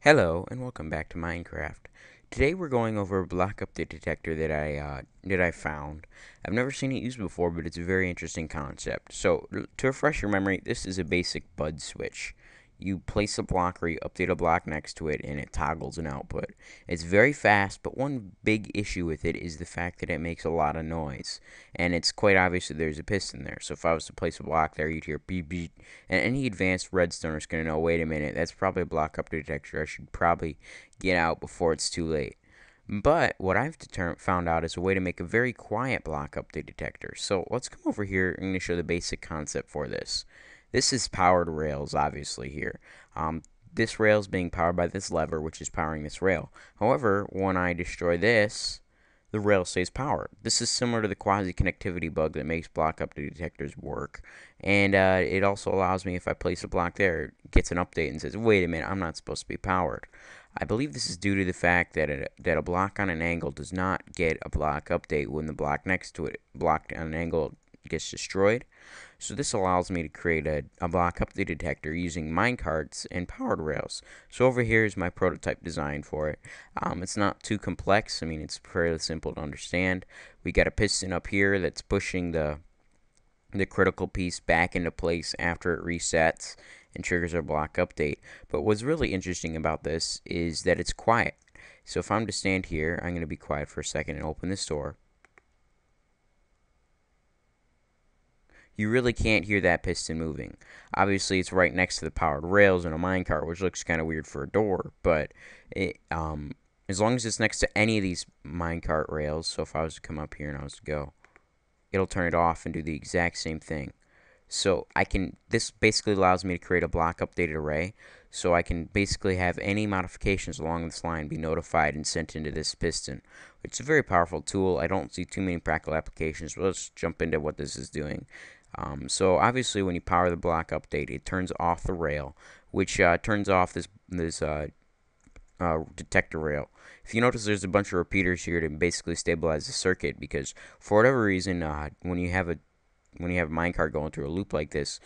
Hello and welcome back to Minecraft. Today we're going over a block-update detector that I found. I've never seen it used before, but it's a very interesting concept. So to refresh your memory, this is a basic bud switch. You place a block or you update a block next to it, and it toggles an output. It's very fast, but one big issue with it is the fact that it makes a lot of noise, and it's quite obvious that there's a piston there. So if I was to place a block there, you'd hear beep beep, and any advanced redstoner is going to know, wait a minute, that's probably a block update detector. I should probably get out before it's too late. But what I've found out is a way to make a very quiet block update detector. So let's come over here. I'm going to show the basic concept for this. This is powered rails, obviously, here. This rail is being powered by this lever, which is powering this rail. However, when I destroy this, the rail stays powered. This is similar to the quasi-connectivity bug that makes block update detectors work. And it also allows me, if I place a block there, it gets an update and says, wait a minute, I'm not supposed to be powered. I believe this is due to the fact that that a block on an angle does not get a block update when the block next to it, blocked on an angle, gets destroyed. So this allows me to create a block update detector using minecarts and powered rails. So over here is my prototype design for it. It's not too complex. I mean, it's fairly simple to understand. We got a piston up here that's pushing the critical piece back into place after it resets and triggers our block update. But what's really interesting about this is that it's quiet. So if I'm to stand here, I'm going to be quiet for a second and open this door. You really can't hear that piston moving. Obviously, it's right next to the powered rails in a minecart, which looks kind of weird for a door, but as long as it's next to any of these minecart rails, so if I was to come up here and I was to go, it'll turn it off and do the exact same thing. So this basically allows me to create a block updated array, so I can basically have any modifications along this line be notified and sent into this piston. It's a very powerful tool. I don't see too many practical applications, but let's jump into what this is doing. So obviously when you power the block update, it turns off the rail, which turns off this detector rail. If you notice, there's a bunch of repeaters here to basically stabilize the circuit, because for whatever reason, when you have a minecart going through a loop like this,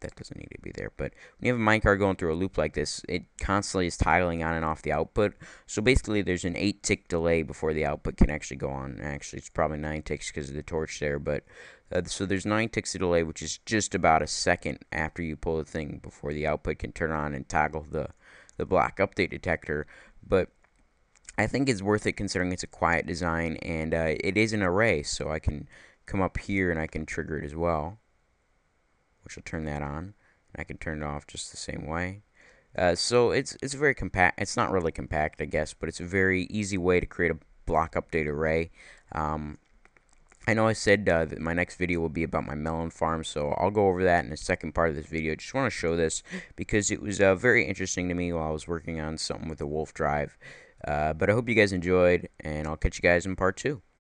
that doesn't need to be there, but when you have a minecart going through a loop like this, it constantly is toggling on and off the output. So basically, there's an 8-tick delay before the output can actually go on. Actually, it's probably 9 ticks because of the torch there, but so there's 9 ticks of delay, which is just about a second after you pull the thing before the output can turn on and toggle the block update detector. But I think it's worth it considering it's a quiet design, and it is an array, so I can come up here and I can trigger it as well, which will turn that on. And I can turn it off just the same way. So it's very compact. It's not really compact, I guess, but it's a very easy way to create a block update array. I know I said that my next video will be about my melon farm, so I'll go over that in the second part of this video. Just want to show this because it was very interesting to me while I was working on something with the wolf drive. But I hope you guys enjoyed, and I'll catch you guys in part 2.